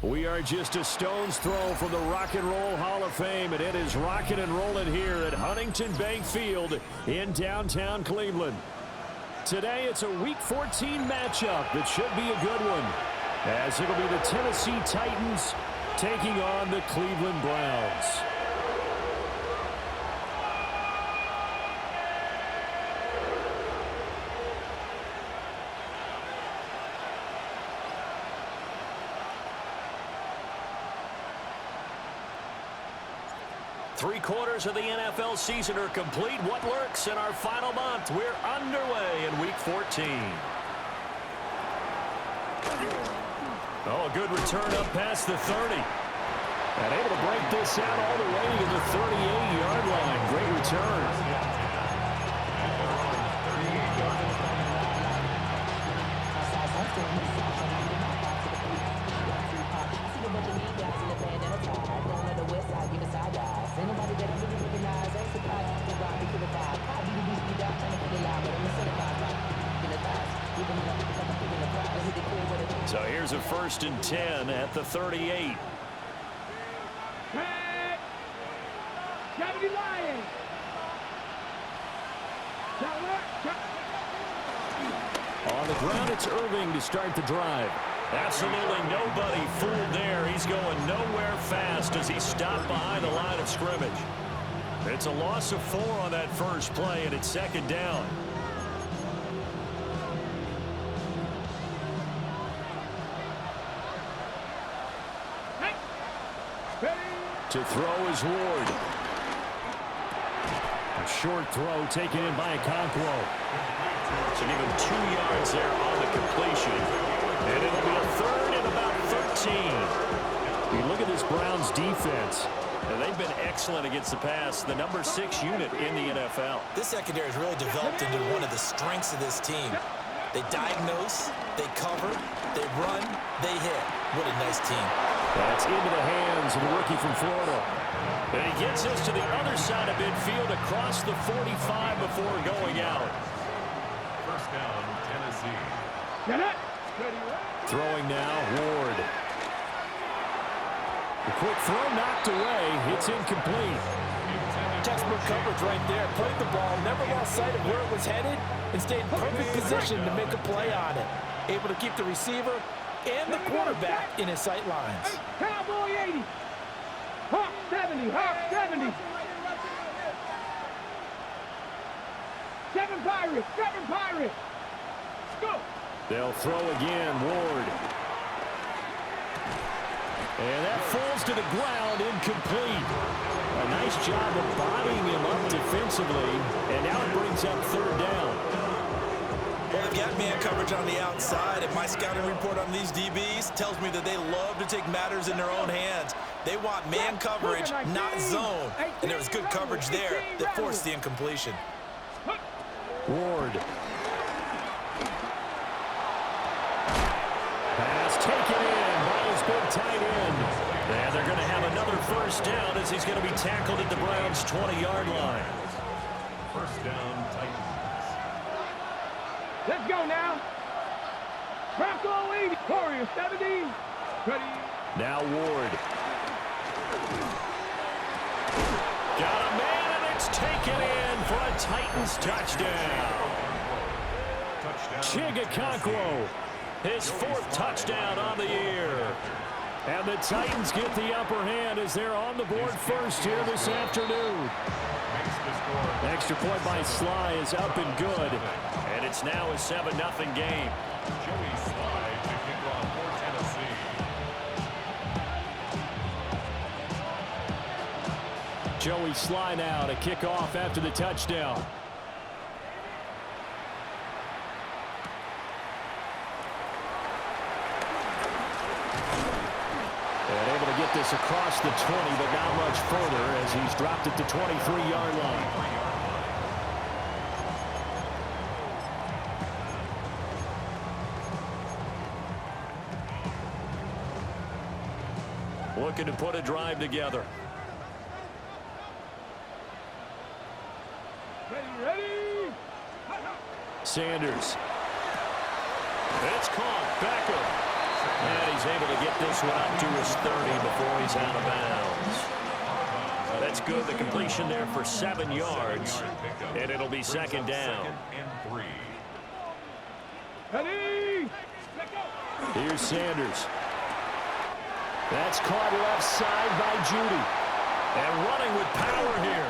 We are just a stone's throw from the Rock and Roll Hall of Fame, and it is rocking and rolling here at Huntington Bank Field in downtown Cleveland. Today, it's a Week 14 matchup that should be a good one, as it'll be the Tennessee Titans taking on the Cleveland Browns. Three-quarters of the NFL season are complete. What lurks in our final month? We're underway in Week 14. Oh, a good return up past the 30. And able to break this out all the way to the 38-yard line. Great return. So here's a 1st and 10 at the 38. On the ground, it's Irving to start the drive. Absolutely nobody fooled there. He's going nowhere fast as he stopped behind the line of scrimmage. It's a loss of 4 on that first play, and it's 2nd down. To throw is Ward. A short throw taken in by Okonkwo. So give him 2 yards there on the completion. And it'll be a 3rd and about 13. You look at this Browns defense. And they've been excellent against the pass. The number 6 unit in the NFL. This secondary has really developed into one of the strengths of this team. They diagnose, they cover, they run, they hit. What a nice team. That's into the hands of the rookie from Florida. And he gets us to the other side of midfield across the 45 before going out. 1st down, Tennessee. Get it. Throwing now, Ward. The quick throw knocked away. It's incomplete. Textbook coverage right there. Played the ball, never lost sight of where it was headed, and stayed in perfect position to make a play on it. Able to keep the receiver and the quarterback in his sight lines. Hey, Cowboy 80. Hawk 70. Hawk 70. 7 Pirates. 7 Pirates. Let's go. They'll throw again, Ward. And that falls to the ground, incomplete. A nice job of bodying him up defensively, and now it brings up 3rd down. Well, they've got man coverage on the outside, and my scouting report on these DBs tells me that they love to take matters in their own hands. They want man coverage, not zone. And there was good coverage there that forced the incompletion. Ward. Pass taken in by his big tight end. And they're going to have another first down as he's going to be tackled at the Browns' 20-yard line. First down, Titans. Let's go now. Bronco 80. Warrior 70. Ready. Now Ward. Got a man, and it's taken in for a Titans touchdown. Chigakonkwo, his 4th touchdown on the year. And the Titans get the upper hand as they're on the board first here this afternoon. Extra point by Sly is up and good. And it's now a 7-0 game. Joey Sly to kick off for Tennessee. Joey Sly now to kick off after the touchdown. And able to get this across the 20, but not much further as he's dropped it to 23-yard line. Looking to put a drive together. Ready. Sanders. It's caught. Beckham. And he's able to get this one up to his 30 before he's out of bounds. That's good. The completion there for 7 yards. And it'll be second down. Ready. Here's Sanders. That's caught left side by Judy. And running with power here.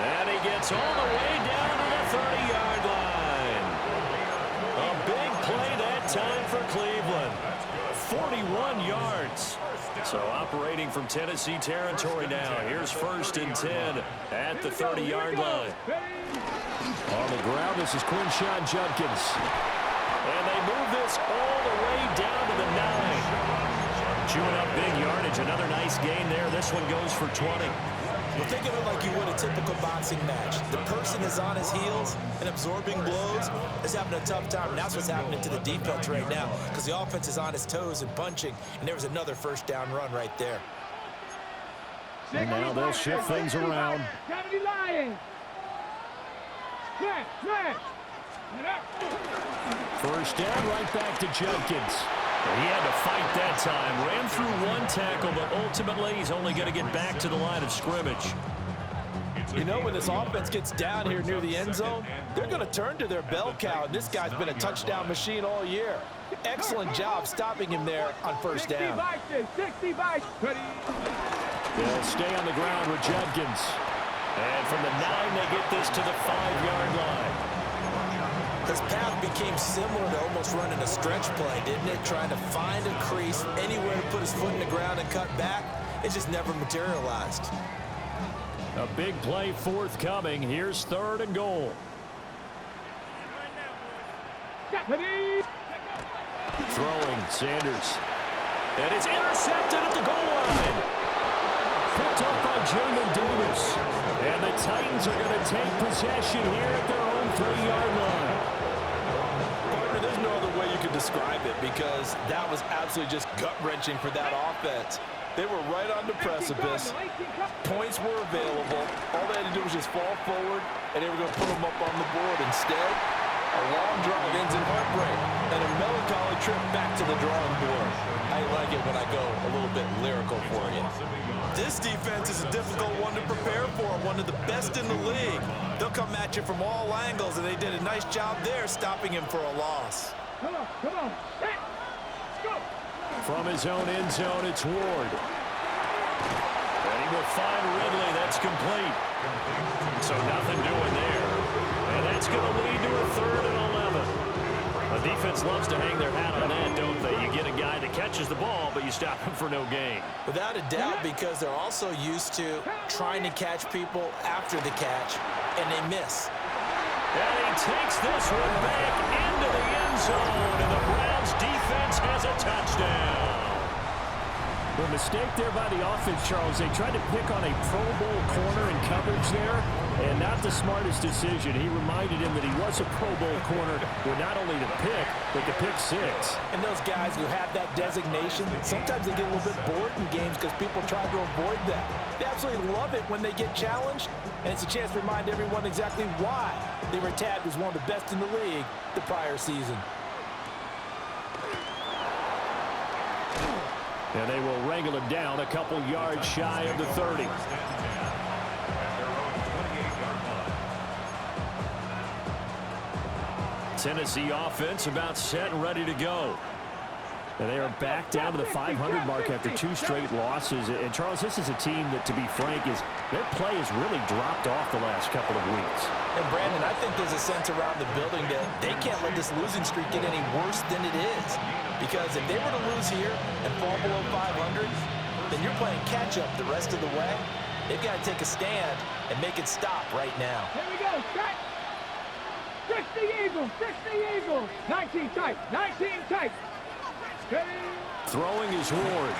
And he gets all the way down to the 30-yard line. A big play that time for Cleveland. 41 yards. So operating from Tennessee territory now. Here's 1st and 10 at the 30-yard line. On the ground, this is Quinshon Judkins. And they move this all the way down to the 9. Chewing up big yardage. Another nice gain there. This one goes for 20. Well, think of it like you would a typical boxing match. The person is on his heels and absorbing blows, is having a tough time. And that's what's happening to the defense right now because the offense is on his toes and punching. And there was another first down run right there. And now they'll shift things around. 70 Lions. Smash. First down, right back to Judkins. He had to fight that time. Ran through one tackle, but ultimately he's only going to get back to the line of scrimmage. You know, when this offense gets down here near the end zone, they're going to turn to their bell cow. This guy's been a touchdown machine all year. Excellent job stopping him there on first down. 60 by. They'll stay on the ground with Judkins. And from the 9, they get this to the 5-yard line. His path became similar to almost running a stretch play, didn't it? Trying to find a crease, anywhere to put his foot in the ground and cut back. It just never materialized. A big play forthcoming. Here's 3rd and goal. Throwing, Sanders. And it's intercepted at the goal line. Picked up by Jamin Davis. And the Titans are going to take possession here at their own 3-yard line. Partner, there's no other way you could describe it because that was absolutely just gut-wrenching for that offense. They were right on the precipice. Points were available. All they had to do was just fall forward, and they were going to put them up on the board. Instead, a long drive ends in heartbreak and a melancholy trip back to the drawing board. I like it when I go a little bit lyrical for you. This defense is a difficult one to prepare for, one of the best in the league. They'll come at you from all angles, and they did a nice job there stopping him for a loss. Come on. Let's go. From his own end zone, it's Ward. And he will find Ridley. That's complete. So nothing doing there. And that's going to lead to a 3rd and 11. The defense loves to hang their hat on that, don't they? You get a guy that catches the ball, but you stop him for no gain. Without a doubt, because they're also used to trying to catch people after the catch, and they miss. And he takes this one back into the zone, and the Browns defense has a touchdown. The mistake there by the offense, Charles. They tried to pick on a Pro Bowl corner in coverage there, and not the smartest decision. He reminded him that he was a Pro Bowl corner with not only the pick, but the pick six. And those guys who have that designation, sometimes they get a little bit bored in games because people try to avoid that. They absolutely love it when they get challenged, and it's a chance to remind everyone exactly why they were tagged as one of the best in the league the prior season. And they will wrangle him down a couple yards shy of the 30. Tennessee offense about set and ready to go. And they are back down to the 500 mark after 2 straight losses. And, Charles, this is a team that, to be frank, their play has really dropped off the last couple of weeks. And, Brandon, I think there's a sense around the building that they can't let this losing streak get any worse than it is. Because if they were to lose here and fall below 500, then you're playing catch-up the rest of the way. They've got to take a stand and make it stop right now. Here we go, set. 60 Eagles, 60 Eagles. 19 tight, 19 tight. Okay. Throwing is Ward.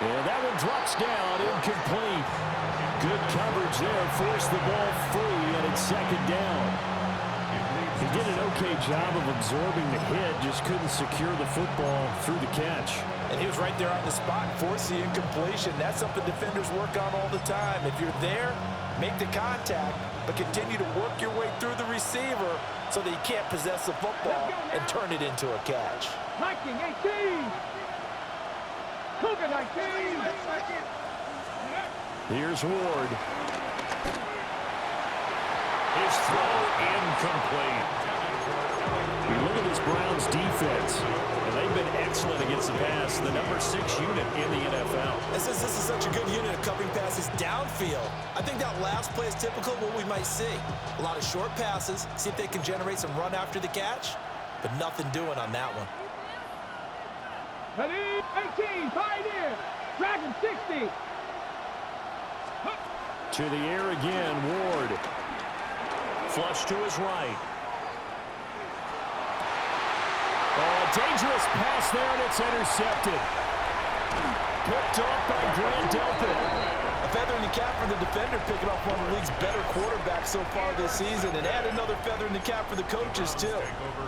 And that one drops down, incomplete. Good coverage there, forced the ball free, and it's second down. He did an okay job of absorbing the hit, just couldn't secure the football through the catch. And he was right there on the spot, forced the incompletion. That's something defenders work on all the time. If you're there, make the contact, but continue to work your way through the receiver so that he can't possess the football and turn it into a catch. Viking 18. Cougar 19. Here's Ward. His throw incomplete. We look at this Browns defense, and they've been excellent against the pass, the number 6 unit in the NFL. This is such a good unit of covering passes downfield. I think that last play is typical of what we might see. A lot of short passes, see if they can generate some run after the catch, but nothing doing on that one. Ready? 18, Pioneer. Dragon 60. To the air again, Ward. Flush to his right. Oh, a dangerous pass there, and it's intercepted. Picked off by Grant Delpit. A feather in the cap for the defender, picking off one of the league's better quarterbacks so far this season, and add another feather in the cap for the coaches, too.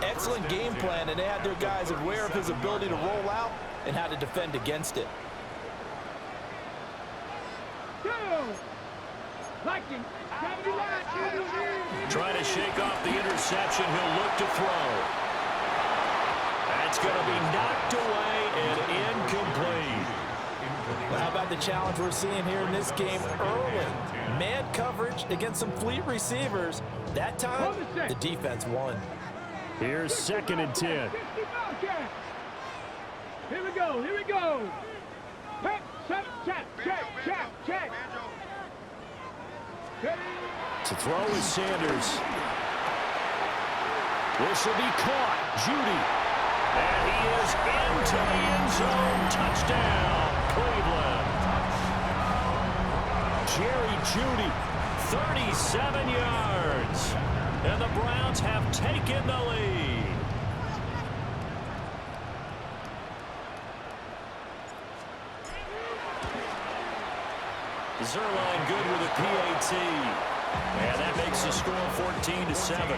Excellent game plan, and they had their guys aware of his ability to roll out and how to defend against it. Trying to shake off the interception. He'll look to throw. That's going to be knocked away and incomplete. Well, how about the challenge we're seeing here in this game early? Man coverage against some fleet receivers. That time, the defense won. Here's 2nd and 10. Here we go, here we go. Check, check, check, check, check. To throw is Sanders. This will be caught. Judy. And he is into the end zone. Touchdown, Cleveland. Jerry Judy, 37 yards. And the Browns have taken the lead. Zerline good with a PAT. And that makes the score 14-7.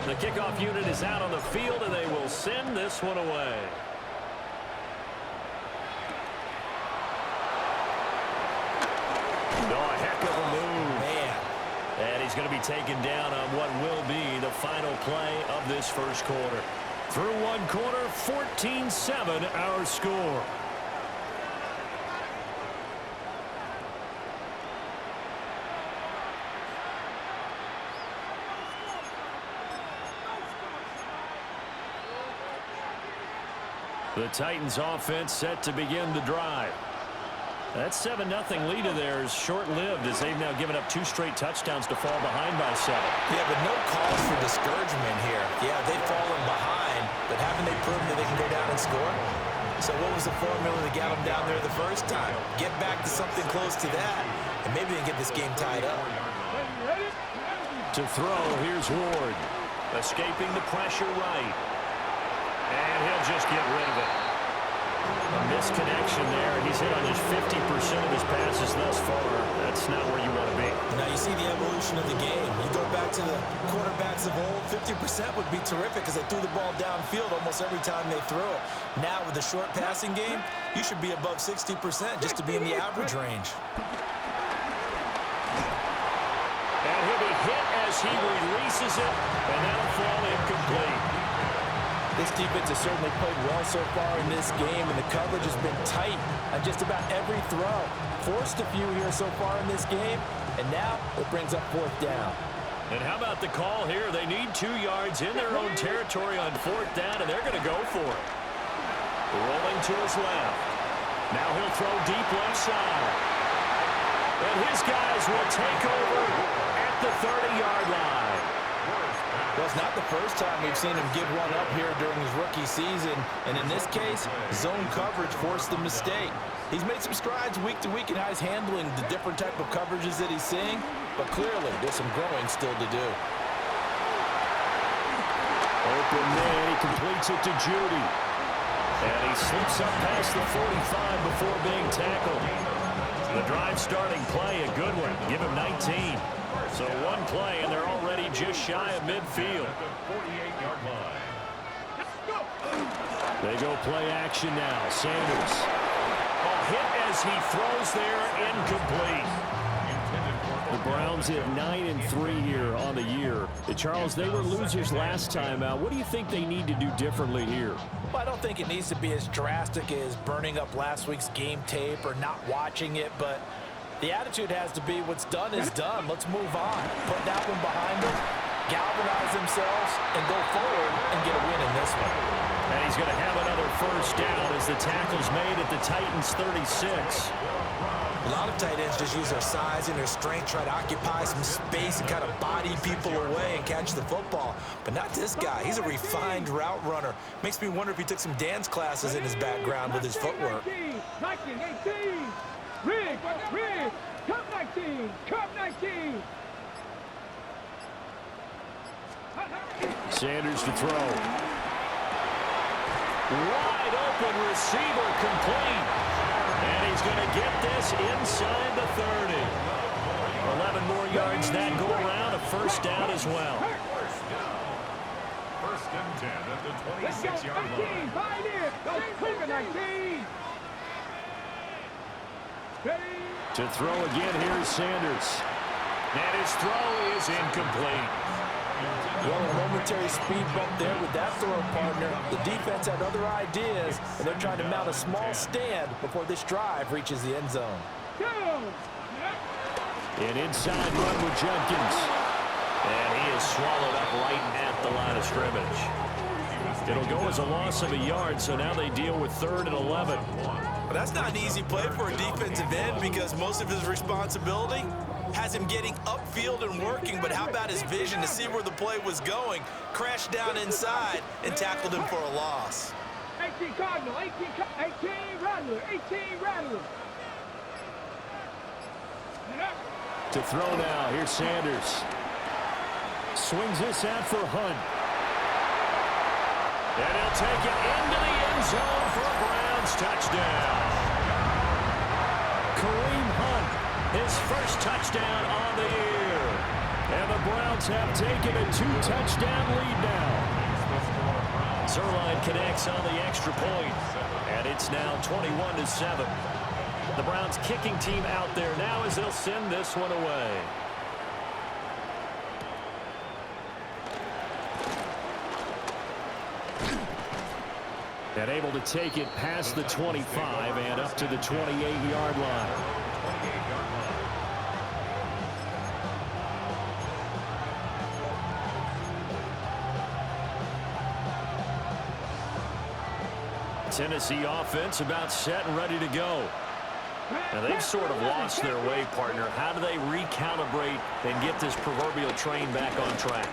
The kickoff unit is out on the field, and they will send this one away. Oh, a heck of a move. Man. And he's going to be taken down on what will be the final play of this first quarter. Through one quarter, 14-7 our score. The Titans offense set to begin the drive. That 7-0 lead of theirs short-lived as they've now given up 2 straight touchdowns to fall behind by 7. Yeah, but no cause for discouragement here. Yeah, they've fallen behind, but haven't they proven that they can go down and score? So what was the formula that got them down there the first time? Get back to something close to that, and maybe they can get this game tied up. To throw, here's Ward. Escaping the pressure right. And he'll just get rid of it. A misconnection there. He's hit on just 50% of his passes thus far. That's not where you want to be. Now you see the evolution of the game. You go back to the quarterbacks of old, 50% would be terrific because they threw the ball downfield almost every time they threw it. Now with the short passing game, you should be above 60% just to be in the average range. And he'll be hit as he releases it, and that'll fall incomplete. This defense has certainly played well so far in this game, and the coverage has been tight on just about every throw. Forced a few here so far in this game, and now it brings up 4th down. And how about the call here? They need 2 yards in their own territory on 4th down, and they're going to go for it. Rolling to his left. Now he'll throw deep left side. And his guys will take over at the 30-yard line. Well, it's not the first time we've seen him give one up here during his rookie season, and in this case, zone coverage forced the mistake. He's made some strides week to week in how he's handling the different type of coverages that he's seeing, but clearly there's some growing still to do. Open man, he completes it to Judy. And he slips up past the 45 before being tackled. The drive starting play, a good one. Give him 19. So one play, and they're already just shy of midfield. 48-yard line. They go play action now. Sanders. A hit as he throws there, incomplete. The Browns at 9-3 here on the year. Charles, they were losers last time out. What do you think they need to do differently here? Well, I don't think it needs to be as drastic as burning up last week's game tape or not watching it, but the attitude has to be what's done is done. Let's move on. Put that one behind them, galvanize themselves, and go forward and get a win in this one. And he's going to have another first down as the tackle's made at the Titans' 36. A lot of tight ends just use their size and their strength, try to occupy some space and kind of body people away and catch the football. But not this guy. He's a refined route runner. Makes me wonder if he took some dance classes in his background with his footwork. 19, 18. Rig, Cup 19, Cup 19. Sanders to throw. Wide open receiver complete. And he's going to get this inside the 30. 11 more yards that go around, a first down as well. First and 10 at the 26-yard line. 19, find it. Go, 19. To throw again, here's Sanders. And his throw is incomplete. Well, a momentary speed bump there with that throw partner. The defense had other ideas, and they're trying to mount a small stand before this drive reaches the end zone. An inside run with Jenkins. And he is swallowed up right at the line of scrimmage. It'll go as a loss of a yard, so now they deal with 3rd and 11. Well, that's not an easy play for a defensive end because most of his responsibility has him getting upfield and working, but how about his vision to see where the play was going, crashed down inside, and tackled him for a loss. 18 Cardinal, 18 Rattler, 18 Rattler. To throw now, here's Sanders. Swings this out for Hunt. And he'll take it into the end zone for a Browns touchdown. Kareem Hunt, his first touchdown on the year. And the Browns have taken a 2-touchdown lead now. Zuerlein connects on the extra point. And it's now 21-7. The Browns kicking team out there now as they'll send this one away. And able to take it past the 25 and up to the 28-yard line. Tennessee offense about set and ready to go. Now they've sort of lost their way, partner. How do they recalibrate and get this proverbial train back on track?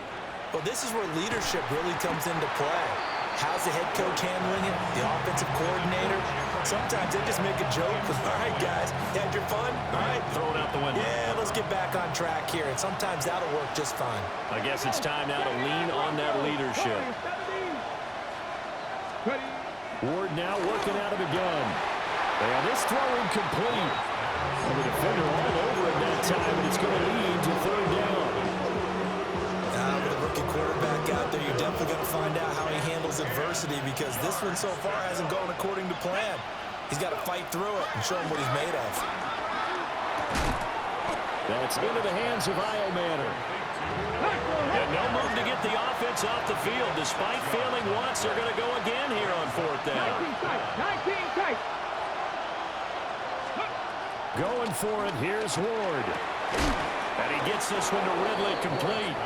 Well, this is where leadership really comes into play. How's the head coach handling it? The offensive coordinator? Sometimes they just make a joke. All right, guys, you had your fun? All right. Throw it out the window. Yeah, let's get back on track here, and sometimes that'll work just fine. I guess it's time now to lean on that leadership. Ward now working out of the gun. And this throw incomplete. And the defender all over it that time, and it's going to lead to third down. With a rookie quarterback out there, you're definitely going to find out how he handles adversity, because this one so far hasn't gone according to plan. He's got to fight through it and show him what he's made of. That's into the hands of Iomanner. And no move to get the offense off the field. Despite failing once, they're going to go again here on fourth down. 19 tight. Going for it, here's Ward. And he gets this one to Ridley complete.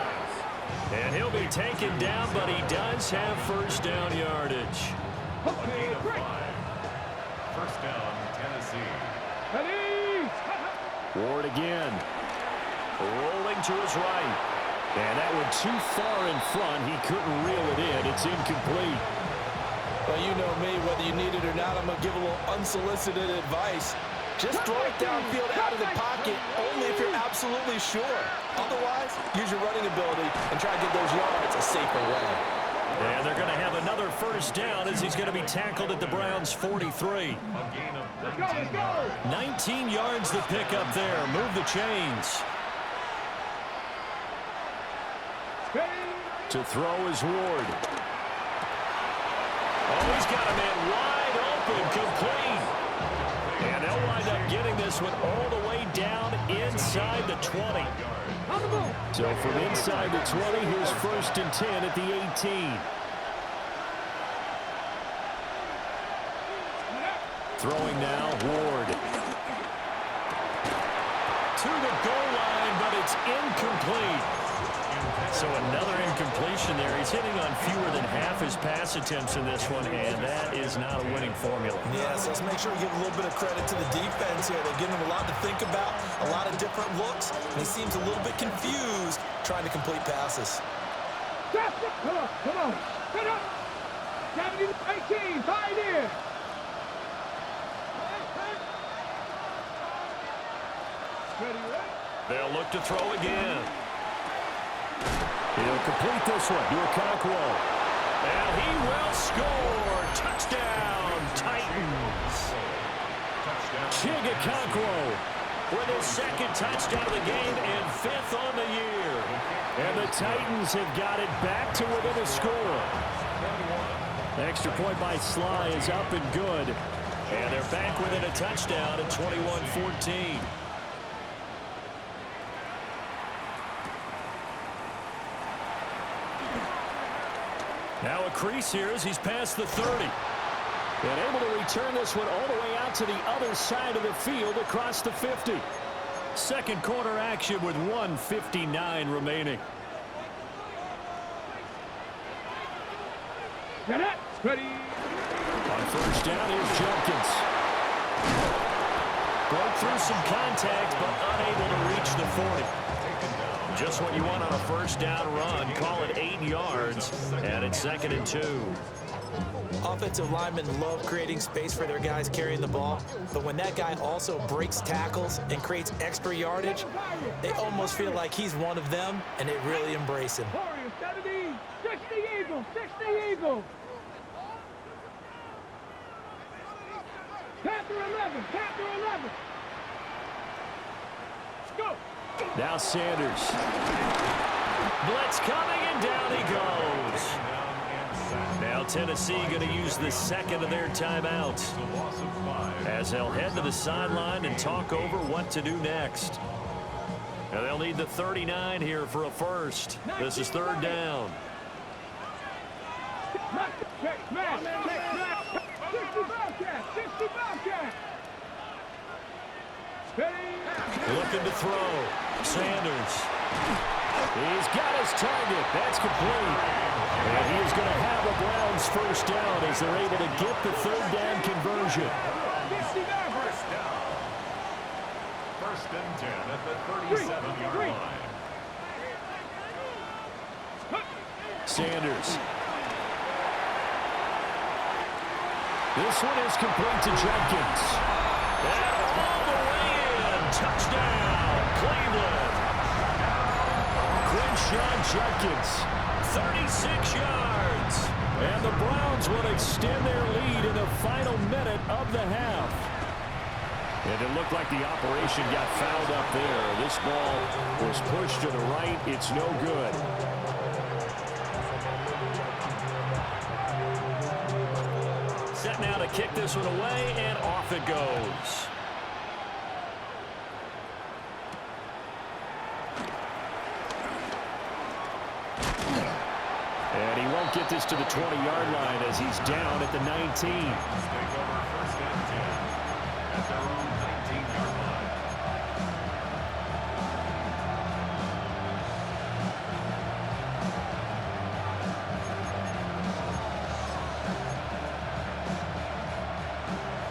And he'll be taken down, but he does have first down yardage. First down, Tennessee. Ward again. Rolling to his right. And that one too far in front. He couldn't reel it in. It's incomplete. Well, you know me, whether you need it or not, I'm going to give a little unsolicited advice. Just throw it downfield out of the pocket, only if you're absolutely sure. Otherwise, use your running ability and try to get those yards a safer way. And they're going to have another first down as he's going to be tackled at the Browns' 43. 19 yards to pick up there. Move the chains. To throw is Ward. Oh, he's got a man wide open, complete. And they'll wind up getting this one all the way down inside the 20. So from inside the 20, here's first and 10 at the 18. Throwing now, Ward. To the goal line, but it's incomplete. So another incompletion there. He's hitting on fewer than half his pass attempts in this one, and that is not a winning formula. Yes, let's make sure we give a little bit of credit to the defense here. They're giving him a lot to think about, a lot of different looks, and he seems a little bit confused trying to complete passes. Come on. Get up. 18, tied in. They'll look to throw again. He'll complete this one to Okonkwo. And he will score. Touchdown, Titans. Chig Okonkwo with his second touchdown of the game and fifth on the year. And the Titans have got it back to within a score. Extra point by Sly is up and good. And they're back within a touchdown at 21-14. Now a crease here as he's past the 30. And able to return this one all the way out to the other side of the field across the 50. Second quarter action with 1:59 remaining. Get it. Ready. On first down, here's Jenkins. Broke through some contact, but unable to reach the 40. Just what you want on a first down run. Call it 8 yards, and it's 2nd and 2. Offensive linemen love creating space for their guys carrying the ball, but when that guy also breaks tackles and creates extra yardage, they almost feel like he's one of them, and they really embrace him. 60 Eagles, 60 Eagles. Panther 11, Panther 11. Let's go. Now Sanders. Blitz coming, and down he goes. Now Tennessee going to use the second of their timeouts as they'll head to the sideline and talk over what to do next. Now they'll need the 39 here for a first. This is third down. Check smash, check smash. 60 Bobcat, 60 Bobcat. Looking to throw. Sanders. He's got his target. That's complete. And he is going to have a Browns first down as they're able to get the third down conversion. First and 10 at the 37-yard line. Sanders. This one is complete to Jenkins. And all the way in. Touchdown, Cleveland. Quinshon Judkins, 36 yards. And the Browns will extend their lead in the final minute of the half. And it looked like the operation got fouled up there. This ball was pushed to the right. It's no good. Set now to kick this one away, and off it goes. And he won't get this to the 20-yard line as he's down at the 19. Take over first and 10 at their own 19-yard line.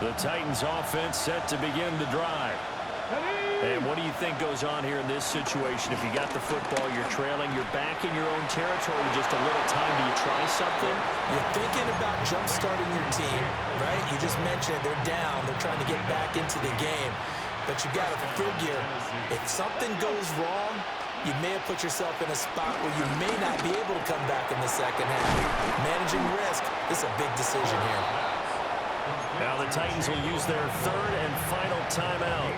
The Titans offense set to begin the drive. And what do you think goes on here in this situation? If you got the football, you're trailing, you're back in your own territory with just a little time. Do you try something? You're thinking about jump-starting your team, right? You just mentioned they're down. They're trying to get back into the game. But you got to figure, if something goes wrong, you may have put yourself in a spot where you may not be able to come back in the second half. Managing risk is a big decision here. Now the Titans will use their third and final timeout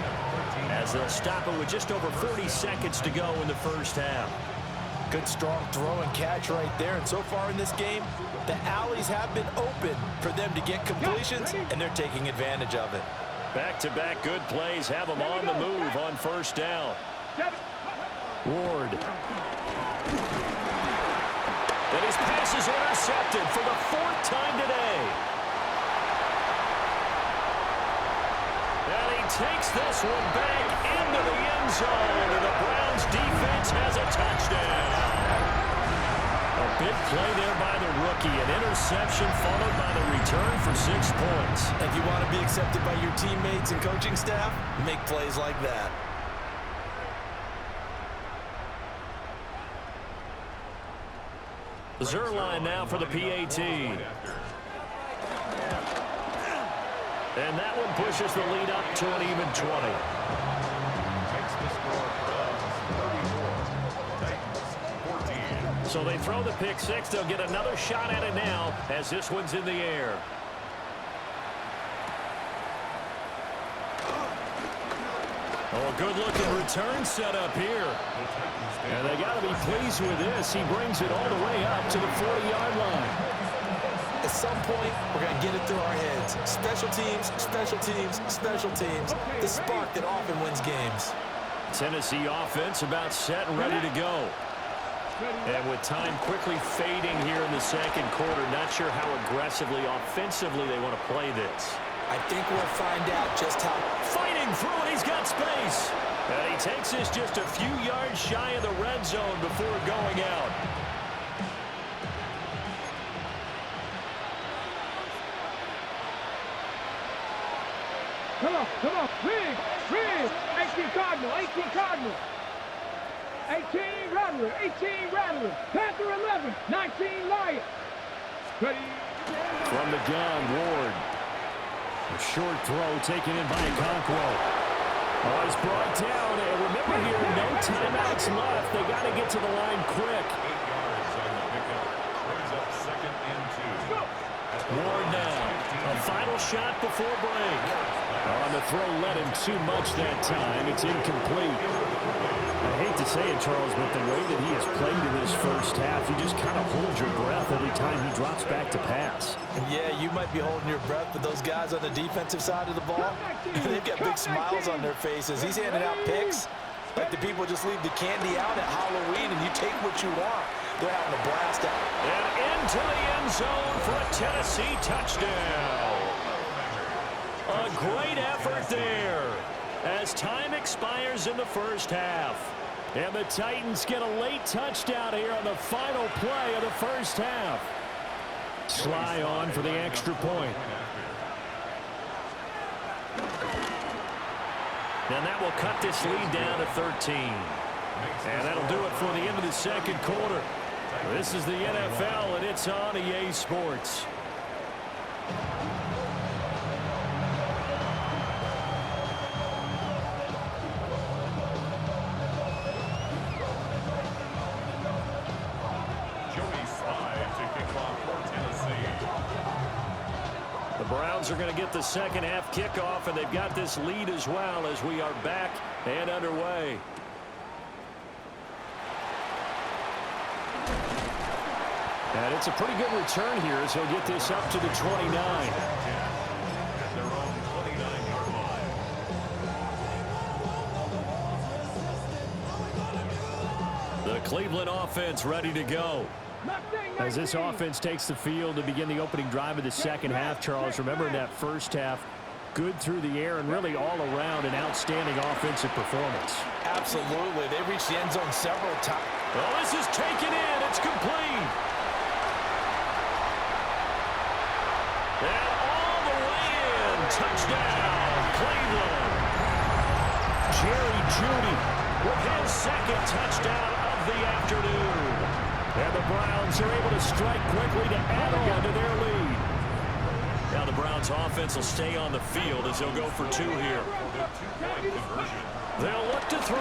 as they'll stop it with just over 40 seconds to go in the first half. Good strong throw and catch right there. And so far in this game, the alleys have been open for them to get completions, and they're taking advantage of it. Back-to-back good plays have them on the move on first down. Ward. And his pass is intercepted for the fourth time today. And he takes this one back into the end zone, and the Browns defense has a touchdown. A big play there by the rookie, an interception followed by the return for 6 points. If you want to be accepted by your teammates and coaching staff, make plays like that. Zuerlein now for the PAT. And that one pushes the lead up to an even 20. Takes the score from 34. Titans 14. So they throw the pick six. They'll get another shot at it now as this one's in the air. Oh, a good-looking return set up here. And they got to be pleased with this. He brings it all the way up to the 40-yard line. At some point, we're going to get it through our heads. Special teams, special teams, special teams. The spark that often wins games. Tennessee offense about set and ready to go. And with time quickly fading here in the second quarter, not sure how aggressively, offensively they want to play this. I think we'll find out just how. Fighting through it, he's got space. And he takes this just a few yards shy of the red zone before going out. Come on, Riggs, 18 Cardinal, 18 Rattler, Panther 11, 19 Lion. Ready. From the gun, Ward. A short throw taken in by Okonkwo. Oh, he's brought down, and remember here, no timeouts left. They got to get to the line quick. 8 yards on the pickup. Brings up second and 2. Ward now. A final shot before break. On the throw, led him too much that time. It's incomplete. I hate to say it, Charles, but the way that he has played in this first half, you just kind of hold your breath every time he drops back to pass. Yeah, you might be holding your breath, but those guys on the defensive side of the ball, they've got big smiles on their faces. He's handing out picks like the people just leave the candy out at Halloween and you take what you want. They're having a blast out. And into the end zone for a Tennessee touchdown. A great effort there as time expires in the first half. And the Titans get a late touchdown here on the final play of the first half. Sly on for the extra point. And that will cut this lead down to 13. And that'll do it for the end of the second quarter. This is the NFL, and it's on EA Sports. Browns are going to get the second half kickoff, and they've got this lead as well as we are back and underway. And it's a pretty good return here as he'll get this up to the 29. At their own 29-yard line. The Cleveland offense ready to go. As this offense takes the field to begin the opening drive of the second half, Charles, remember in that first half, good through the air and really all around an outstanding offensive performance. Absolutely. They reached the end zone several times. Well, this is taken in. It's complete. And all the way in. Touchdown, Cleveland. Jerry Jeudy with his second touchdown of the afternoon. And the Browns are able to strike quickly to add on to their lead. Now the Browns offense will stay on the field as they'll go for 2 here. They'll look to throw.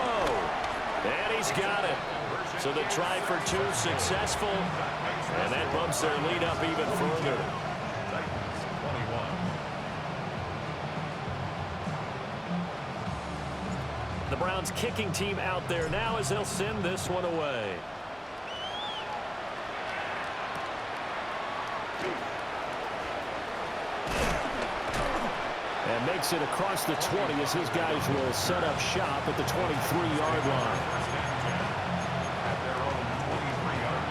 And he's got it. So the try for 2 successful. And that bumps their lead up even further. The Browns kicking team out there now as they'll send this one away. And makes it across the 20 as his guys will set up shop at the 23-yard line. At their own 23-yard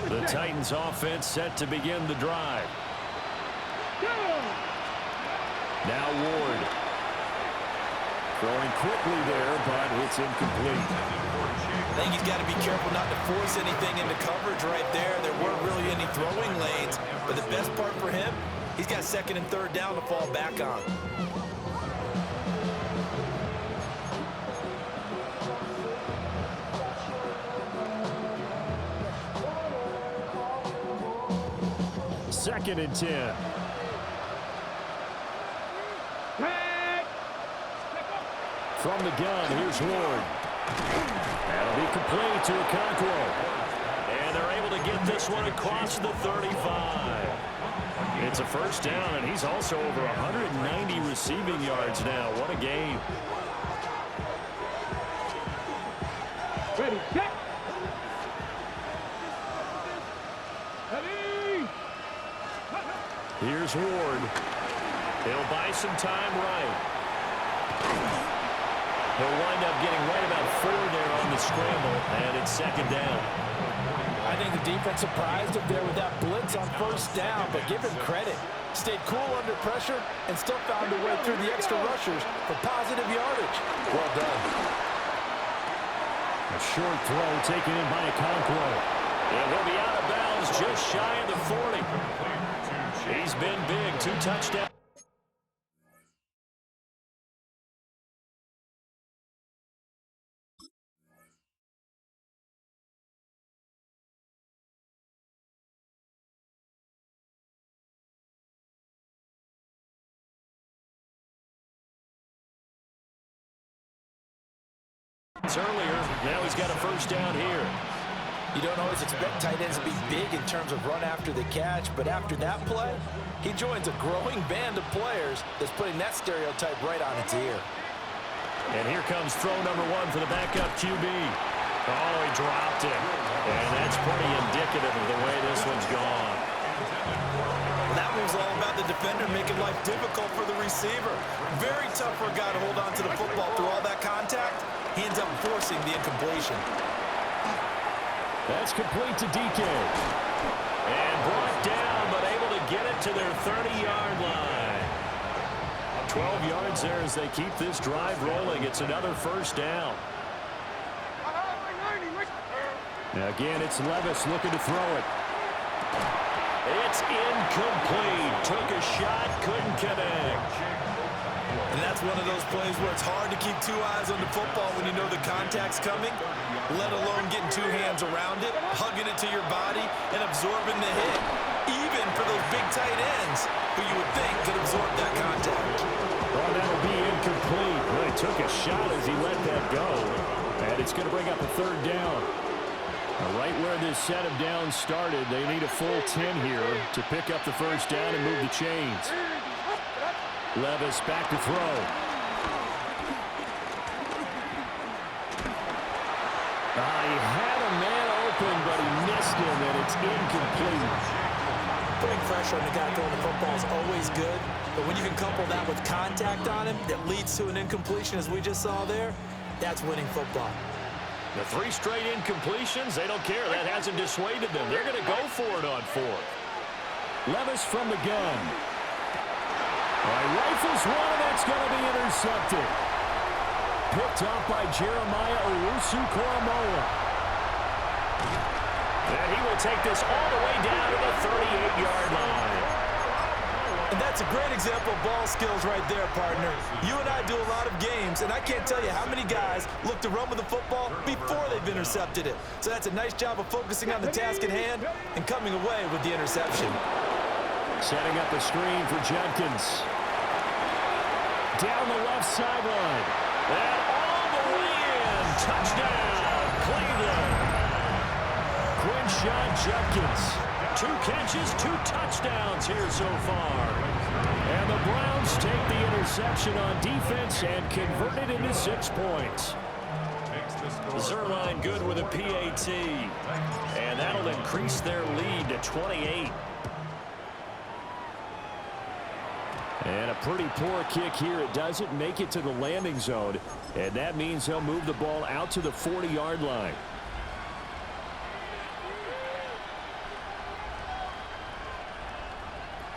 line. The Titans offense set to begin the drive. Now Ward. Throwing quickly there, but it's incomplete. I think he's got to be careful not to force anything into coverage right there. There weren't really any throwing lanes, but the best part for him, he's got 2nd and 3rd down to fall back on. Second and 10. From the gun, here's Ward. That'll be complete to Okonkwo. And they're able to get this one across the 35. It's a first down, and he's also over 190 receiving yards now. What a game. Ready, set. Ready. Here's Ward. He'll buy some time right. He'll wind up getting right about 4 there on the scramble, and it's 2nd down. I think the defense surprised him there with that blitz on 1st down, but give him credit. Stayed cool under pressure and still found a way through the extra rushers for positive yardage. Well done. A short throw taken in by Okonkwo. And he'll be out of bounds just shy of the 40. He's been big. 2 touchdowns. Earlier, now he's got a first down here. You don't always expect tight ends to be big in terms of run after the catch, but after that play, he joins a growing band of players that's putting that stereotype right on its ear. And here comes throw number 1 for the backup QB. Oh, he dropped it. And that's pretty indicative of the way this one's gone. That move's all about the defender making life difficult for the receiver. Very tough for a guy to hold on to the football through all that contact. He ends up forcing the incompletion. That's complete to DK. And brought down, but able to get it to their 30-yard line. 12 yards there as they keep this drive rolling. It's another first down. Now again, it's Levis looking to throw it. It's incomplete. Took a shot, couldn't connect. And that's one of those plays where it's hard to keep 2 eyes on the football when you know the contact's coming, let alone getting 2 hands around it, hugging it to your body, and absorbing the hit, even for those big tight ends who you would think could absorb that contact. Well, that'll be incomplete. Well, he took a shot as he let that go, and it's going to bring up a 3rd down. Right where this set of downs started, they need a full 10 here to pick up the first down and move the chains. Levis back to throw. He had a man open, but he missed him, and it's incomplete. Putting pressure on the guy throwing the football is always good, but when you can couple that with contact on him that leads to an incompletion, as we just saw there, that's winning football. The 3 straight incompletions, they don't care. That hasn't dissuaded them. They're going to go for it on 4th. Levis from the gun. Rifles one, and that's going to be intercepted. Picked up by Jeremiah Owusu-Koramoah. And he will take this all the way down to the 38-yard line. And that's a great example of ball skills right there, partner. You and I do a lot of games, and I can't tell you how many guys look to run with the football before they've intercepted it. So that's a nice job of focusing on the task at hand and coming away with the interception. Setting up a screen for Judkins. Down the left sideline. And all the way in. Touchdown, Cleveland. Quinshon Judkins. 2 catches, 2 touchdowns here so far. And the Browns take the interception on defense and convert it into 6 points. Zuerlein good with a PAT. And that'll increase their lead to 28. And a pretty poor kick here. It doesn't make it to the landing zone. And that means he'll move the ball out to the 40-yard line.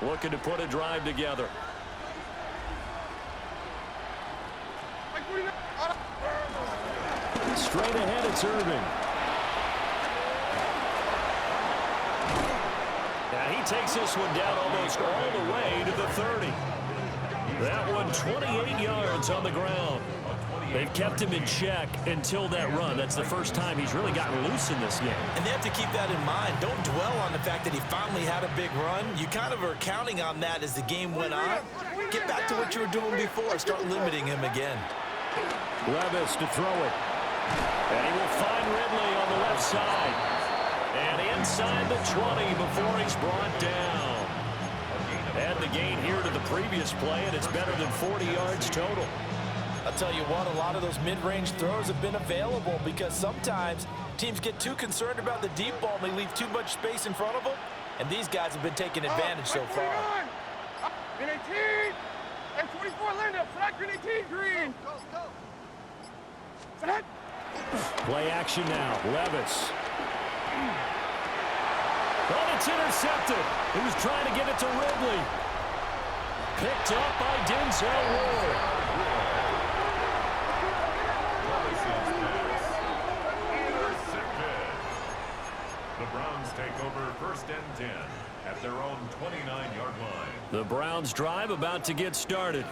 Looking to put a drive together. Straight ahead, it's Irving. Now he takes this one down almost all the way to the 30. That one 28 yards on the ground. They've kept him in check until that run. That's the first time he's really gotten loose in this game. And they have to keep that in mind. Don't dwell on the fact that he finally had a big run. You kind of are counting on that as the game went on. Get back to what you were doing before. Start limiting him again. Levis to throw it. And he will find Ridley on the left side. And inside the 20 before he's brought down. Add the gain here to the previous play, and it's better than 40 yards total. I'll tell you what, a lot of those mid-range throws have been available because sometimes teams get too concerned about the deep ball and they leave too much space in front of them, and these guys have been taking advantage so far. Green 18! And 24 Linda, flat green 18, green! Set! Play action now, Levis. But it's intercepted. He was trying to get it to Ridley. Picked up by Denzel Ward. The Browns take over 1st and 10 at their own 29-yard line. The Browns drive about to get started.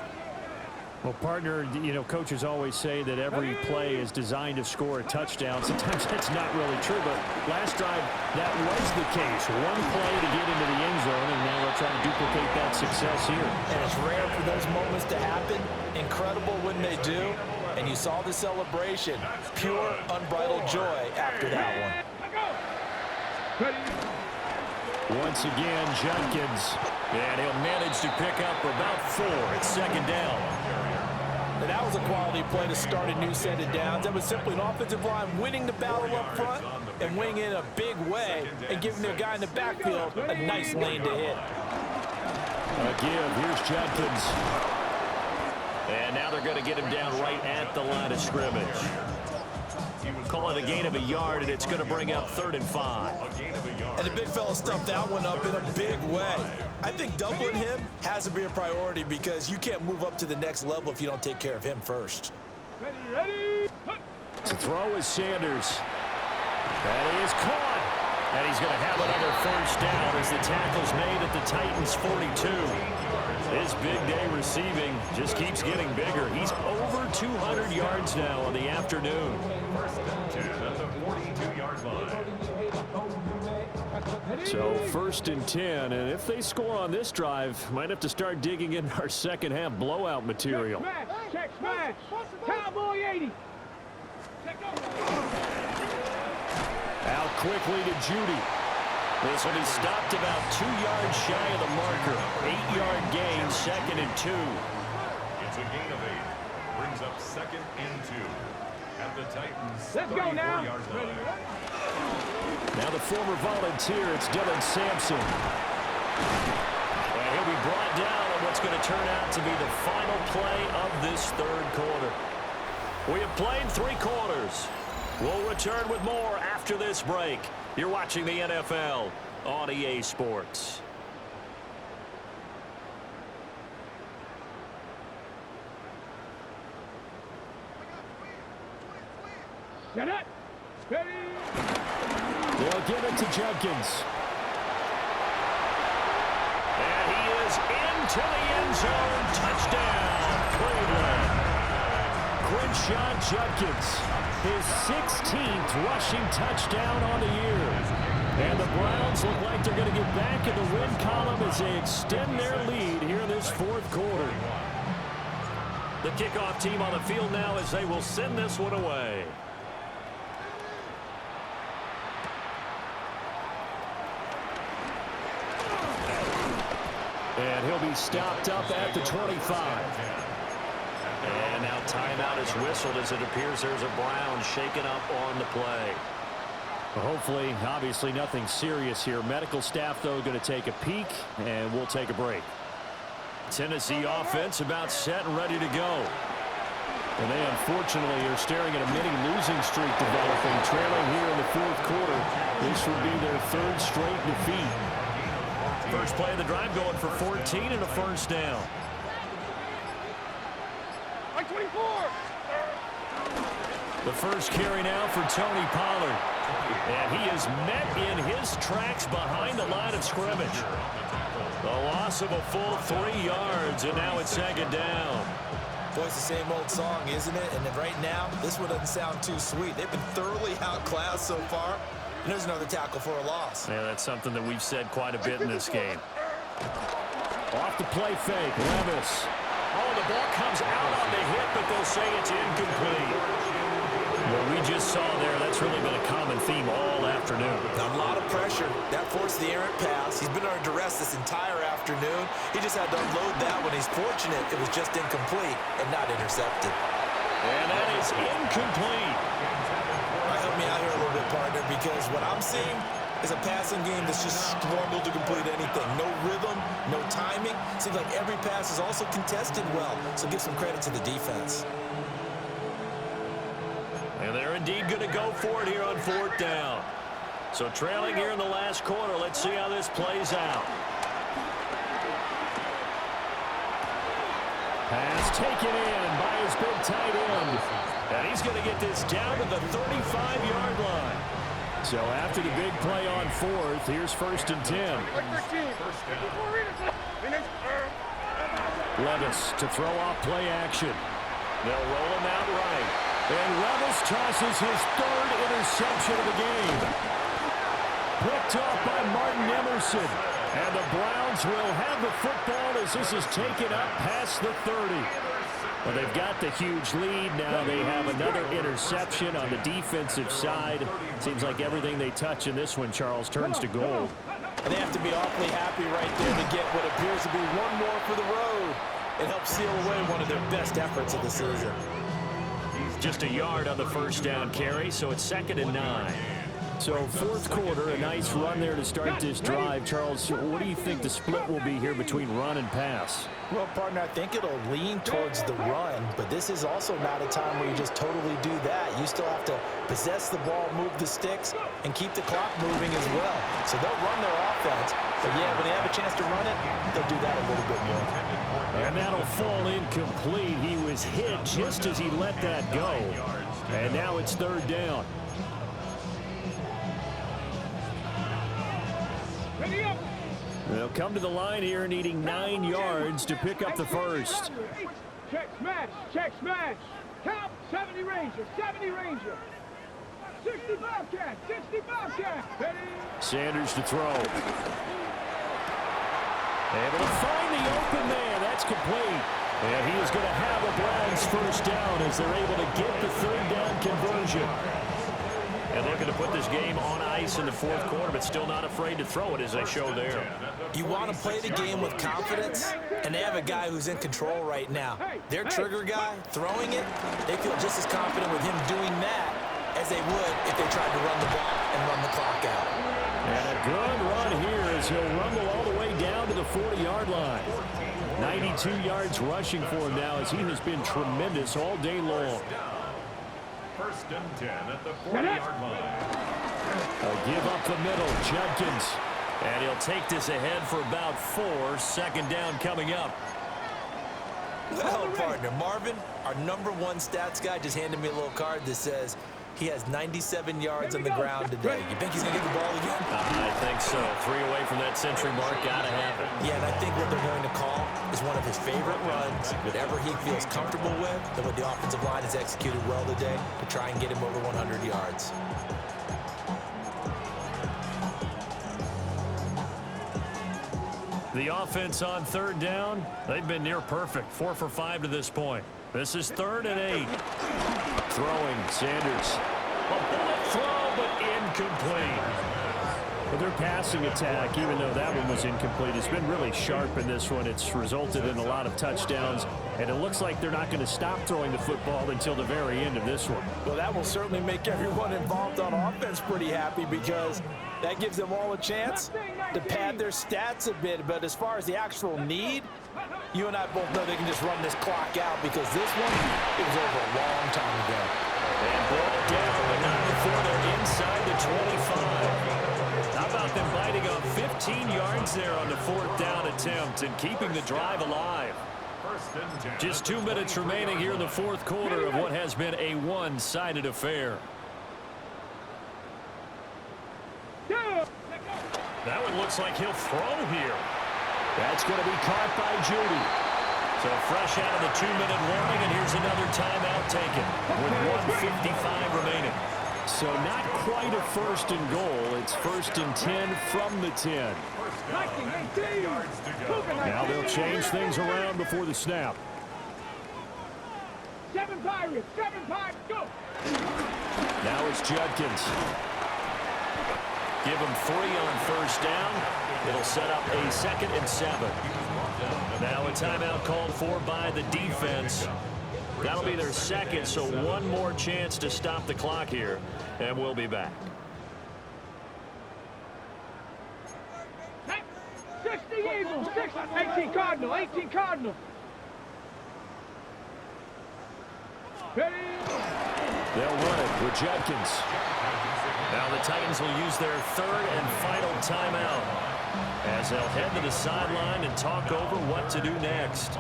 Well, partner, you know, coaches always say that every play is designed to score a touchdown. Sometimes that's not really true, but last drive, that was the case. One play to get into the end zone, and now they're trying to duplicate that success here. And it's rare for those moments to happen. Incredible when they do. And you saw the celebration. Pure, unbridled joy after that one. Once again, Judkins. And he'll manage to pick up about 4 at 2nd down. And that was a quality play to start a new set of downs. That was simply an offensive line winning the battle up front and winning in a big way and giving their guy in the backfield a nice lane to hit. A give. Here's Judkins. And now they're going to get him down right at the line of scrimmage. Call it a gain of a yard, and it's going to bring up 3rd and 5. And the big fella stuffed that one up in a big way. I think doubling him has to be a priority because you can't move up to the next level if you don't take care of him first. Ready? To throw is Sanders. That is caught. And he's going to have another first down as the tackle's made at the Titans' 42. His big day receiving just keeps getting bigger. He's over 200 yards now on the afternoon. 1st and 10 at the 42-yard line. So 1st and 10, and if they score on this drive, might have to start digging in our second half blowout material. Check smash! Cowboy 80! Check Out quickly to Judy. This will be stopped about 2 yards shy of the marker. 8-yard gain, 2nd and 2. It's a gain of 8. Brings up 2nd and 2. At the Titans' Let's go now. 34-yard line. Now the former Volunteer, it's Dylan Sampson. And he'll be brought down on what's going to turn out to be the final play of this 3rd quarter. We have played 3 quarters. We'll return with more after this break. You're watching the NFL on EA Sports. Get it. Ready. They'll give it to Judkins. And he is into the end zone. Touchdown, Cleveland. Quinshon Judkins, his 16th rushing touchdown on the year. And the Browns look like they're going to get back in the win column as they extend their lead here in this 4th quarter. The kickoff team on the field now as they will send this one away. And he'll be stopped up at the 25. And now timeout is whistled as it appears there's a Brown shaken up on the play. Well, hopefully, obviously nothing serious here. Medical staff, though, going to take a peek, and we'll take a break. Tennessee offense about set and ready to go. And they, unfortunately, are staring at a mini-losing streak developing, trailing here in the 4th quarter. This would be their 3rd straight defeat. First play of the drive going for 14 and a 1st down. Like 24. The first carry now for Tony Pollard. And he is met in his tracks behind the line of scrimmage. The loss of a full 3 yards, and now it's 2nd down. Boy, it's the same old song, isn't it? And right now, this one doesn't sound too sweet. They've been thoroughly outclassed so far. And there's another tackle for a loss. Yeah, that's something that we've said quite a bit in this game. Off the play fake, Levis. Oh, the ball comes out on the hit, but they'll say it's incomplete. What we just saw there, that's really been a common theme all afternoon. A lot of pressure. That forced the errant pass. He's been under duress this entire afternoon. He just had to unload that one. He's fortunate it was just incomplete and not intercepted. And that is incomplete. Help me out here a little bit, partner, because what I'm seeing is a passing game that's just struggled to complete anything. No rhythm, no timing. Seems like every pass is also contested well, so give some credit to the defense. And they're indeed going to go for it here on 4th down. So trailing here in the last quarter, let's see how this plays out. Pass taken in by his big tight end. And he's going to get this down to the 35-yard line. So after the big play on 4th, here's 1st and 10. Levis to throw off play action. They'll roll him out right. And Levis tosses his 3rd interception of the game. Picked off by Martin Emerson. And the Browns will have the football as this is taken up past the 30. Well, they've got the huge lead. Now they have another interception on the defensive side. Seems like everything they touch in this one, Charles, turns to gold. And they have to be awfully happy right there to get what appears to be one more for the road. It helps seal away one of their best efforts of the season. Just a yard on the 1st down carry, so it's 2nd and 9. So 4th quarter, a nice run there to start this drive. Charles, what do you think the split will be here between run and pass? Well, partner, I think it'll lean towards the run, but this is also not a time where you just totally do that. You still have to possess the ball, move the sticks, and keep the clock moving as well. So they'll run their offense, but yeah, when they have a chance to run it, they'll do that a little bit more. And that'll fall incomplete. He was hit just as he let that go. And now it's 3rd down. They'll come to the line here needing 9 yards to pick up the first. Check smash, check smash. Count 70 Ranger, 70 Ranger. 60 Bobcat, 60 Bobcat. Ready? Sanders to throw. Able to find the open man. That's complete. And he is going to have a Browns first down as they're able to get the 3rd down conversion. And looking to put this game on ice in the fourth quarter, but still not afraid to throw it as they show there. You want to play the game with confidence, and they have a guy who's in control right now. Their trigger guy, throwing it, they feel just as confident with him doing that as they would if they tried to run the ball and run the clock out. And a good run here as he'll rumble all the way down to the 40-yard line. 92 yards rushing for him now as he has been tremendous all day long. First and 10 at the 40-yard line. A give up the middle, Judkins. And he'll take this ahead for about 4. Second down coming up. Well, partner, Marvin, our #1 stats guy, just handed me a little card that says he has 97 yards on the ground today. You think he's going to get the ball again? I think so. 3 away from that century mark. Got to have it. Yeah, and I think what they're going to call is one of his favorite runs, whatever he feels comfortable with, and what the offensive line has executed well today to try and get him over 100 yards. The offense on third down, they've been near perfect. 4 for 5 to this point. This is 3rd and 8. Throwing, Sanders. A bullet throw, but incomplete. But their passing attack, even though that one was incomplete, has been really sharp in this one. It's resulted in a lot of touchdowns, and it looks like they're not going to stop throwing the football until the very end of this one. Well, that will certainly make everyone involved on offense pretty happy because that gives them all a chance to pad their stats a bit. But as far as the actual need, you and I both know they can just run this clock out because this one, it was over a long time ago. And brought down, but not before they're inside the 25. How about them biting up 15 yards there on the 4th down attempt and keeping the drive alive? First and 10. Just 2 minutes remaining here in the fourth quarter of what has been a one-sided affair. That one looks like he'll throw here. That's going to be caught by Judy. So fresh out of the 2-minute warning, and here's another timeout taken with 1:55 remaining. So not quite a 1st and goal. It's 1st and 10 from the 10. Now they'll change things around before the snap. 7 Pirates, 7 Pirates, go! Now it's Judkins. Give him 3 on 1st down. It'll set up a 2nd and 7. Now a timeout called for by the defense. That'll be their 2nd, so one more chance to stop the clock here, and we'll be back. 60 Eagles, 18 Cardinal, 18 Cardinal. They'll run it with Judkins. Now the Titans will use their 3rd and final timeout as they'll head to the sideline and talk over what to do next.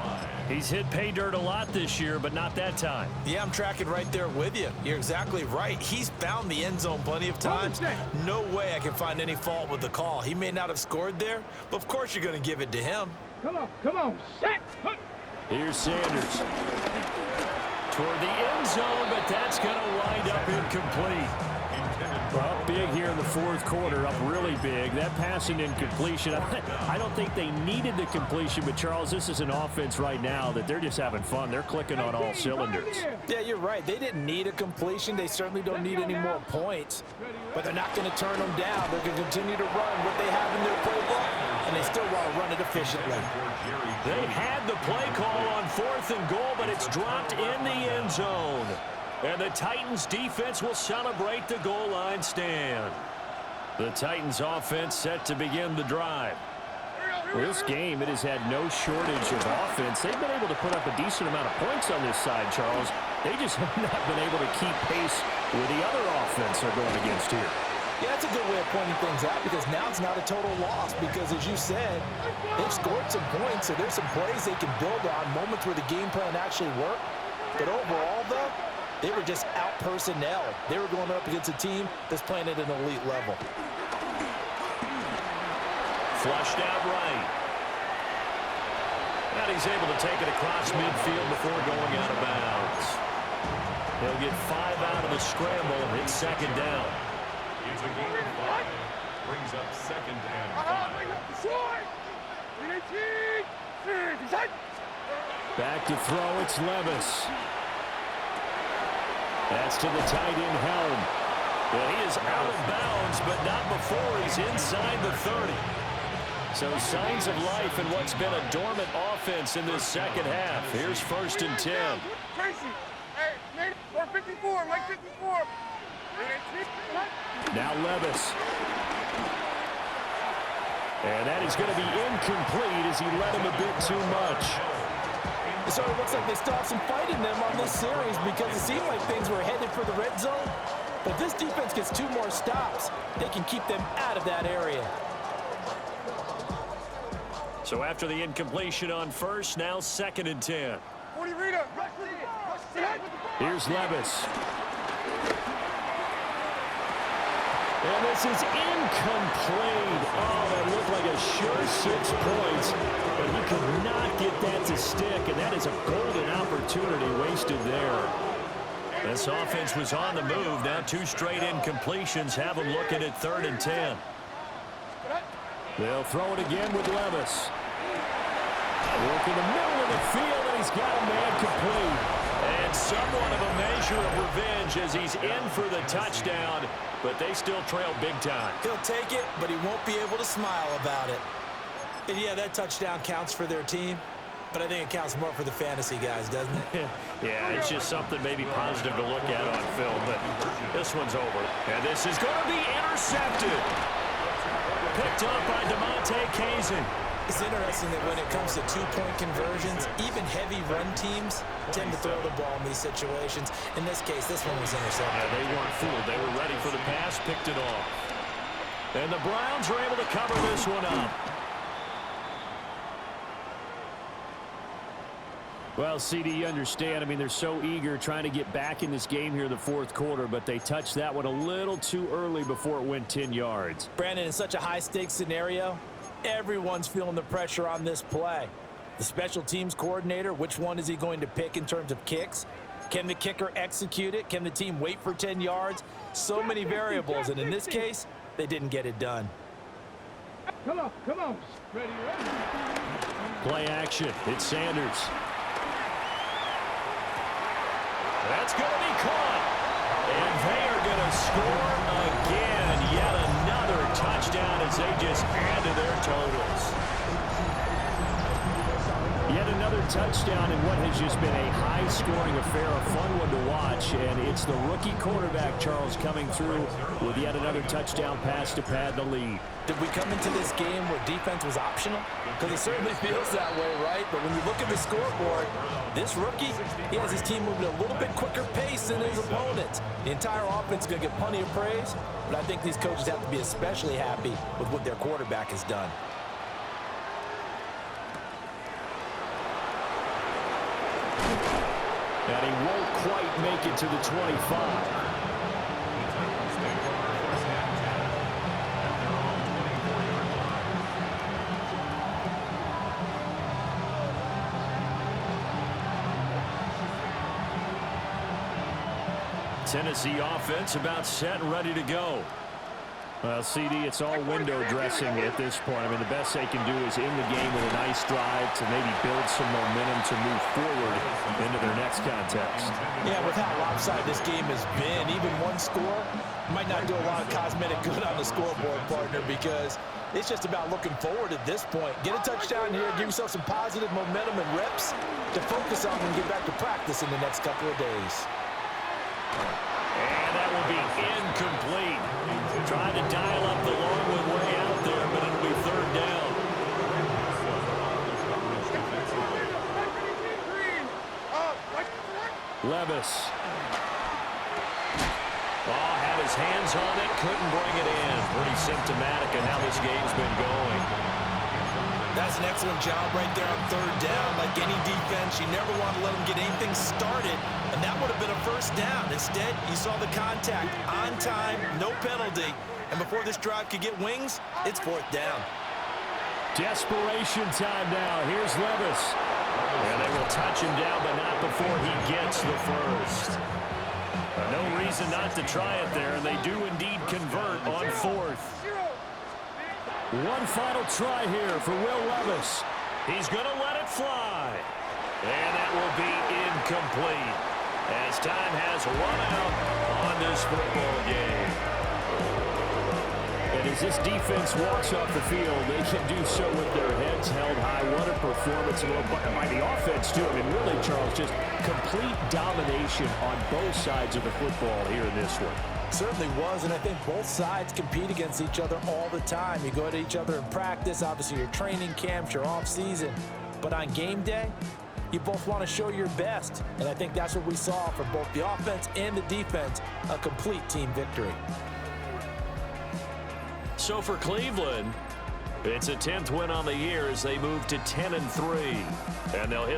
He's hit pay dirt a lot this year, but not that time. Yeah, I'm tracking right there with you. You're exactly right. He's found the end zone plenty of times. No way I can find any fault with the call. He may not have scored there, but of course you're going to give it to him. Come on, set. Here's Sanders. Toward the end zone, but that's going to wind up incomplete. Up big here in the fourth quarter, up really big. That passing incompletion, I don't think they needed the completion, but Charles, this is an offense right now that they're just having fun. They're clicking on all cylinders. Yeah, you're right. They didn't need a completion. They certainly don't need any more points, but they're not going to turn them down. They're going to continue to run what they have in their playbook, and they still want to run it efficiently. They had the play call on 4th and goal, but it's dropped in the end zone. And the Titans defense will celebrate the goal line stand. The Titans offense set to begin the drive. Well, this game, it has had no shortage of offense. They've been able to put up a decent amount of points on this side, Charles. They just have not been able to keep pace with the other offense they're going against here. Yeah, that's a good way of pointing things out because now it's not a total loss because, as you said, they've scored some points, so there's some plays they can build on, moments where the game plan actually worked. But overall, though, they were just out personnel. They were going up against a team that's playing at an elite level. Flushed out right. And he's able to take it across midfield before going out of bounds. He'll get 5 out of the scramble. It's 2nd down. It's a game of 5. Brings up 2nd and 5. Back to throw, it's Levis. That's to the tight end, Helm. Well, he is out of bounds, but not before he's inside the 30. So signs of life in what's been a dormant offense in this second half. Here's 1st and 10. Tracy, hey, Nate, 454, Mike 54. Now Levis. And that is going to be incomplete as he led him a bit too much. So it looks like they still have some fight in them on this series because it seemed like things were headed for the red zone. But this defense gets 2 more stops. They can keep them out of that area. So after the incompletion on 1st, now 2nd and 10. Here's Levis. And this is incomplete. Oh, that looked like a sure 6 points. But he could not get that to stick, and that is a golden opportunity wasted there. This offense was on the move. Now 2 straight incompletions have them looking at 3rd and 10. They'll throw it again with Levis. Work in the middle of the field, and he's got a man complete. And somewhat of a measure of revenge as he's in for the touchdown, but they still trail big time. He'll take it, but he won't be able to smile about it. And yeah, that touchdown counts for their team, but I think it counts more for the fantasy guys, doesn't it? Yeah, it's just something maybe positive to look at on film, but this one's over. And this is going to be intercepted. Picked up by DeMonte Kazin. It's interesting that when it comes to 2-point conversions, even heavy run teams tend to throw the ball in these situations. In this case, this one was intercepted. Yeah, they weren't fooled. They were ready for the pass, picked it off. And the Browns are able to cover this one up. Well, CD, you understand. I mean, they're so eager trying to get back in this game here in the 4th quarter, but they touched that one a little too early before it went 10 yards. Brandon, in such a high-stakes scenario, everyone's feeling the pressure on this play. The special teams coordinator, which one is he going to pick in terms of kicks? Can the kicker execute it? Can the team wait for 10 yards? So many variables, and in this case, they didn't get it done. Come on. Ready. Play action. It's Sanders. That's going to be caught. And they are going to score again. Yet another touchdown as they just add to their totals. Yet another touchdown in what has just been a high-scoring affair, a fun one to watch. And it's the rookie quarterback, Charles, coming through with yet another touchdown pass to pad the lead. Did we come into this game where defense was optional? Because it certainly feels that way, right? But when you look at the scoreboard, this rookie, he has his team moving at a little bit quicker pace than his opponents. The entire offense is going to get plenty of praise, but I think these coaches have to be especially happy with what their quarterback has done. And he won't quite make it to the 25. Tennessee offense about set and ready to go. Well, CD, it's all window dressing at this point. I mean, the best they can do is end the game with a nice drive to maybe build some momentum to move forward into their next contest. Yeah, with how lopsided this game has been, even one score might not do a lot of cosmetic good on the scoreboard, partner, because it's just about looking forward at this point. Get a touchdown here, give yourself some positive momentum and reps to focus on and get back to practice in the next couple of days. And that will be incomplete. Trying to dial up the long one way out there, but it'll be 3rd down. Levis. Oh, had his hands on it, couldn't bring it in. Pretty symptomatic of how this game's been going. That's an excellent job right there on 3rd down. Like any defense, you never want to let them get anything started, and that would have been a 1st down. Instead, you saw the contact on time, no penalty, and before this drive could get wings, it's 4th down. Desperation time now. Here's Levis. And they will touch him down, but not before he gets the first. No reason not to try it there, and they do indeed convert on 4th. One final try here for Will Levis. He's going to let it fly. And that will be incomplete. as time has run out on this football game. And as this defense walks off the field, they can do so with their heads held high. What a performance by the offense, too. I mean, really, Charles, just complete domination on both sides of the football here in this one. Certainly was, and I think both sides compete against each other all the time. You go at each other in practice, obviously your training camps, your off-season. But on game day, you both want to show your best. And I think that's what we saw from both the offense and the defense, a complete team victory. So for Cleveland, it's a 10th win on the year as they move to 10-3. And they'll hit